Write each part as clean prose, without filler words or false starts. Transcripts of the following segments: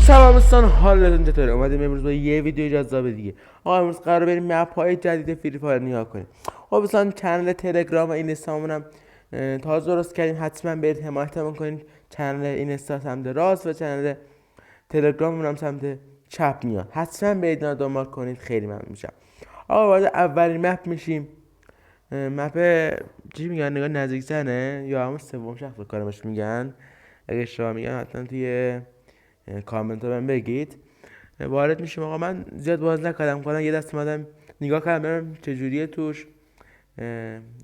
سلام دوستان، حالتون چطوره؟ اومدیم امروز با یه ویدیو جذاب دیگه. امروز قرار بریم مپ های جدید فری فایر نگاه کنیم. دوستان چنل تلگرام و اینستامون هم تازه درست کردیم، حتما برید حمایتمون کنید. چنل اینستا سمت راست و چنل تلگراممون هم سمت چپ میاد، حتما برید اون رو دنبال کنید، خیلی ممنون میشم. وارد اولین مپ میشیم. مپ چی میگن، نگاه نزدیک زنه یا همون سوم شخص کارمش میگن؟ اگه اشتباه میگن حتما توی کامنت ها بهم بگید. وارد میشیم. آقا من زیاد باز نکردم، کنم یه دست اومدم نگاه کردم ببینم چجوریه توش،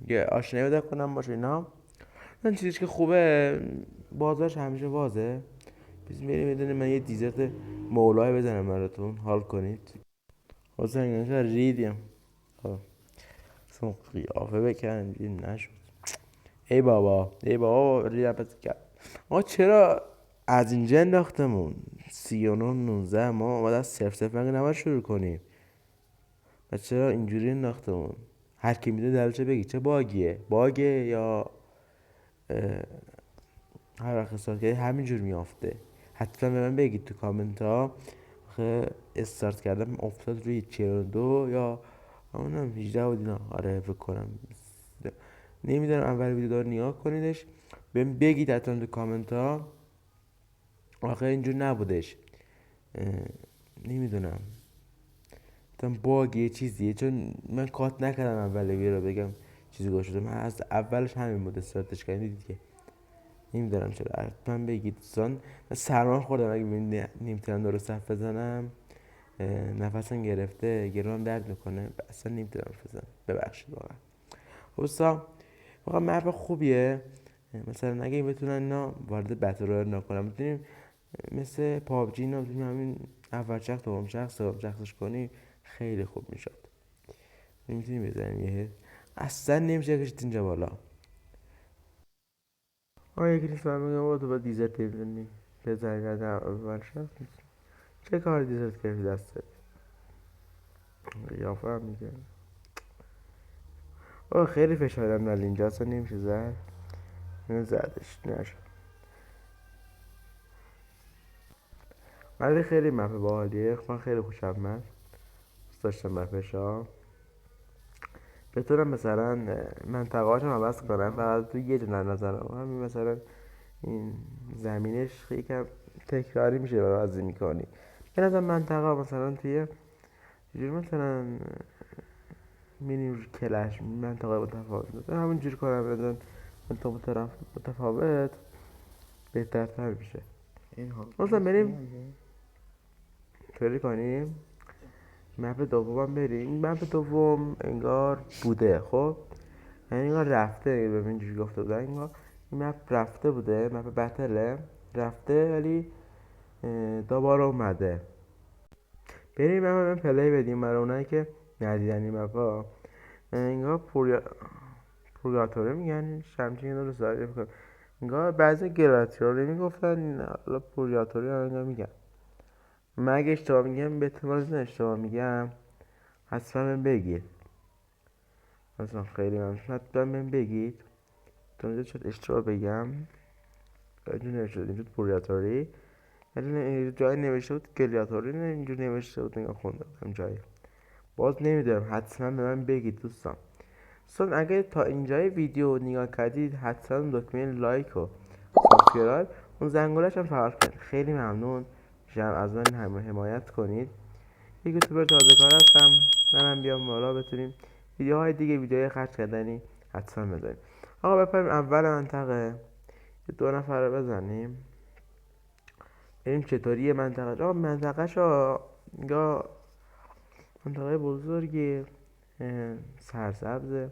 یه آشنایی پیدا کنم باشه اینا. من چیزی که خوبه بازارش همیشه بازه. بزنیم بریم بدونیم. من یه دیزرت مولای بزنم براتون حال کنید. حسین اینجا ریدیم. خب اصلا قیافه بکنم نشد. ای بابا ای بابا ریدم پس کرد. آقا چرا از اینجا انداختمون 39 19 ما باید از 0 مگه نباید شروع کنیم؟ و چرا اینجوری انداختمون؟ هر کی میده دلچه بگی چه باگه یا هر وقت استارت کردی همینجور میافته؟ حتما به من بگید تو کامنت ها. استارت کردم افتاد روی 42 یا همونم 18 بود اینا. آره فکر کنم نمیدونم. اول ویدیو دار نگاه کنیدش بهم بگید حتما تو کامنت ها. آخه اینجور نبودش. نمیدونم تم باگ یه چیزیه، چون من کات نکردم اول ویدیو رو بگم چیزی گوش شده. من از اولش همین بود استارتش کردم دیدید که. نمیدونم چرا، حتما بگید دوستان. من سرما خوردم، اگه نمیتونم درست حرف بزنم، نفسم گرفته، گلوم درد میکنه، اصلا نمیتونم حرف بزنم، ببخشید واقعا. دوستان واقعا مپ خوبیه. مثلا اگه بتونن اینا وارد بتل رویال نکنم، میتونیم مثل پابجی اینا بتونیم همین اول شخص دوم شخص سوم شخصش کنی، خیلی خوب میشد. نمیتونیم بزنیم یه اصلا نمیشه کشید اینجا بالا. یکی نیست من میگم تو با دیزرت بزنی از اول شخص. چه کار دیزرت کردی دستت؟ قیافه هم میگه خیلی فشارم ولی اینجا اصلا نمیشه زد. زدش نشد، ولی خیلی مپ باحالیه. من خیلی خوشم من دوست داشتم مپشا. بتونم مثلا منطقه هاشم عوض کنم فقط تو یه دونه نظرم همین. مثلا این زمینش خیلی کم تکراری میشه برای بازی میکنی. به نظر منطقه مثلا توی جور مثلا مینی کلش منطقه متفاوت مثلا همون جور کنم بدن منطقه طرف متفاوت بهترتر میشه. مثلا بریم توری کنیم مپ دوم بریم. این مپ دوم انگار بوده، خب یعنی انگار رفته. ببین جوری گفته بودن انگار این مپ رفته بوده، مپ بتله رفته ولی دوباره اومده. بریم مپ پلی بدیم برای اونایی که ندیدن این مپا. انگار پورگاتوری میگن شمچین رو ساعتی بکنم. انگار بعضی گراتیوری میگفتن، حالا پورگاتوری هم انگار میگن. من اگه اشتباه میگم به احتمال اشتباه میگم حتما من بگید. مثلا خیلی ممنون، حتما من بگید تا اینجا شد اشتباه بگم. اینجور نوشته بود اینجور پورگاتوری، ولی جایی نوشته بود گلیاتوری، نه اینجور نوشته بود. نگاه خوندم جایی باز نمیدونم. حتما به من بگید دوستان. اگه تا اینجای ویدیو نگاه کردید حتما دکمه لایک و سابسکرایب اون زنگولش هم فعال کنید. خیلی ممنون میشم از من حمایت کنید. یک یوتیوبر تازه کار هستم، منم بیام بالا بتونیم ویدیوهای دیگه، ویدیوهای خرج کردنی حتما بذاریم. آقا بپریم اول منطقه یه 2 نفر رو بزنیم بریم چطوری منطقه. آقا منطقه شو یا منطقه بزرگی سرسبزه،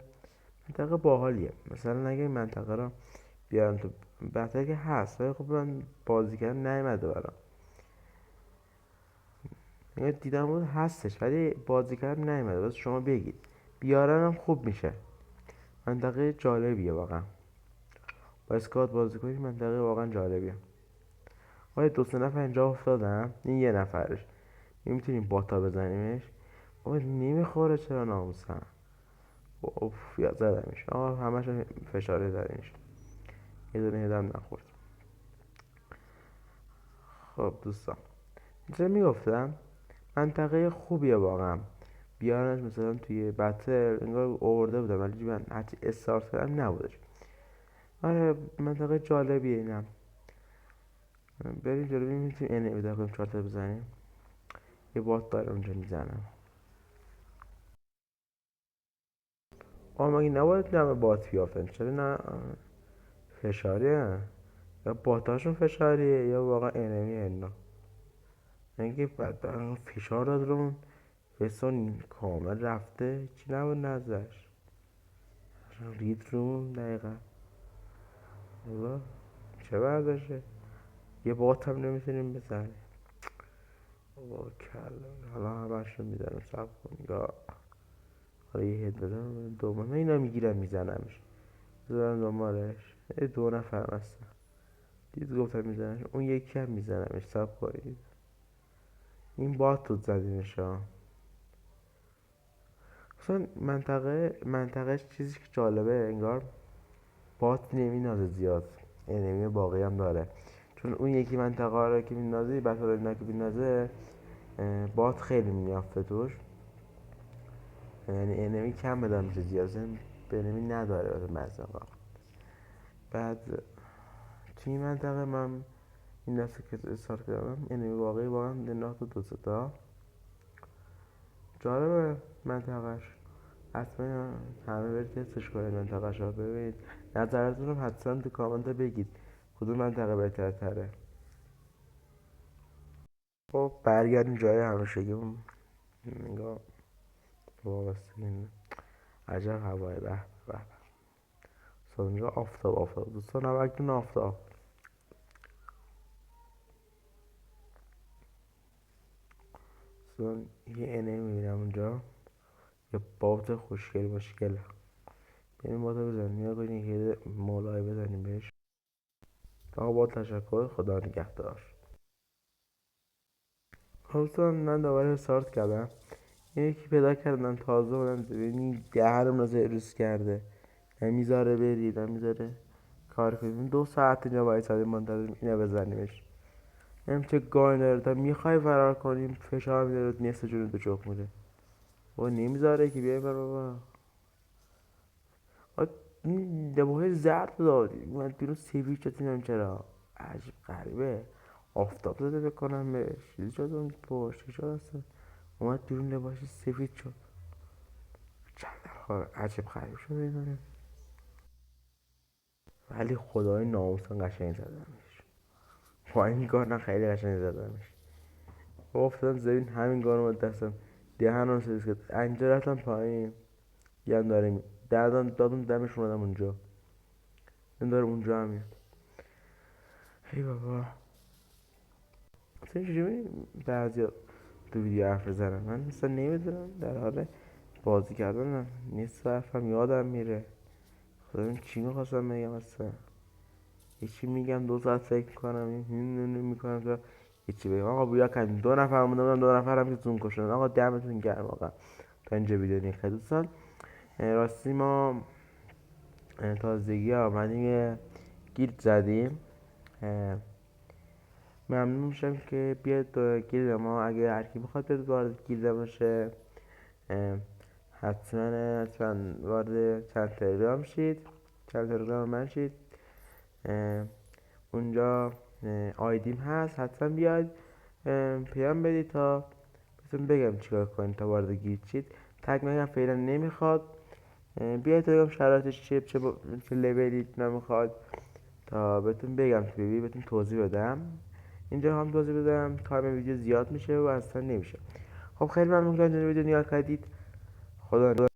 منطقه باحالیه. مثلا اگه این منطقه رو بیارم تو بهتره که هست، ولی خب من بازی کردم نیومده برام. دیدم بود هستش ولی بازی کردم نیومده. بس شما بگید بیارنم خوب میشه. منطقه جالبیه واقعا، با اسکات بازی کنید منطقه واقعا جالبیه. دو سه نفر اینجا افتادم، این یه نفرش نمیتونیم باتا بزنیمش. نمیخوره چرا ناموسم. اوف یا زدمش. همش فشاره زدنش، یه دونه هدم نخورد. خب دوستان چرا میگفتم منطقه خوبیه واقعا، بیارنش مثلا توی بتل انگار آورده بودم، ولی من هرچی استارت کردم نبودش. آره منطقه جالبیه اینم. بریم جلو ببینیم میتونیم انه پیدا کنیم، 4 تا بزنیم. یه بات داره اونجا میزنم. مگه نباید نمه بات بیافتن؟ چرا نه فشاریه؟ یا باتاشون فشاریه یا واقعا انمی اینا؟ اینکه بعد فشار داد رو فسون کامل رفته چی نبود نزدش، رید رو دقیقا. بابا چه برداشته؟ یه بات هم نمیتونیم بزنیم. بابا کلا حالا همش رو میزنم سب کن یا حالا یه هد بدم دوم اینا میگیرم میزنمش، بزنم دنبالش. یه 2 نفر هستن دید گفتم میزنمش، اون یکی هم میزنمش. سب کنید این بات رو زدیمش ها. اصلا منطقهش چیزی که جالبه انگار بات نمینازه زیاد، انمی باقی هم داره. چون اون یکی منطقه رو که مینازه بطور اینا که مینازه بات خیلی میافته توش، یعنی انمی کم بدم میشه زیاد، به انمی نداره واسه منطقه. بعد توی این منطقه من این دفعه که استارت کردم انمی واقعی واقعا ناخت دو تا جالبه منطقهش. حتما همه برید تستش کنید منطقهش رو ببینید، نظرتون رو حتما تو کامنت بگید کدوم منطقه بهتر تره. خب برگردیم جای همیشگیمون. نگاه وابستگی عجب هوای به به. اینجا آفتاب دوستان، هم اکنون آفتاب. دوستان یه انه میبینم اونجا، یه بابت خوشگل مشکل. بریم باتا بزنیم، نیا کنیم یه مولای بزنیم بهش. آقا با تشکر، خدا نگهدار. خب دوستان من دوباره استارت کردم، یکی پیدا کردم تازه بودم ببینی دهنم رو روز کرده، نمیذاره برید نمیذاره کار کنیم. 2 ساعت اینجا باید ساعتی منتظریم اینو بزنیمش. نمیم چه گاهی داره تا میخوای فرار کنیم فشار میده رو نصف جون تو چخ میده. بابا نمیذاره که بیای بر بابا. این لباهای زرد دادی من بیرون سیویل شد، نمیم چرا عجیب غریبه. آفتاب زده بکنم بهش چیزی شد اون پشت شد اصلا، اومد بیرون لباش سفید شد. چند عجیب غریب شد اینا. ولی خدای ناموسن قشنگ زدمش، با این گارن خیلی قشنگ زدمش. افتادم زمین همین گار رو دستم دهن رو سرویس کرد. اینجا رفتم پایین یه هم داره دادم دمش اومدم اونجا، این داره اونجا هم میاد. ای بابا اصلا چجوری بعضی تو ویدیو حرف بزنم، من مثلا نمیدونم در حال بازی کردنم نیست، حرفم یادم میره. خدا چی میخواستم بگم اصلا، یه چی میگم 2 ساعت فکر میکنم میکنم تا یه چی بگم. آقا بیا کنیم 2 نفر مونده بودم، 2 نفر هم که تون کشتن. آقا دمتون گرم واقعا تا اینجا ویدیو نکرد دوستان. راستی ما تازگی آمدیم یه گیلد زدیم، ممنون میشم که بیاد گیلد ما. اگه هرکی بخواد بیاد وارد گیلد باشه حتما وارد چند تلگرام شید، چند تلگرام من شید. اونجا آیدیم هست، حتما بیاید پیام بدید تا بهتون بگم چیکار کنید تا وارد گیلد شید. تگ مگم فعلا نمیخواد، بیاید تا بگم شرایطش چیه، چه لولی نمیخواد تا بهتون بگم تو بیبی بهتون توضیح بدم. اینجا هم توضیح بدم تایم ویدیو زیاد میشه و اصلا نمیشه. خب خیلی ممنون که اینجا ویدیو نگاه کردید. خدا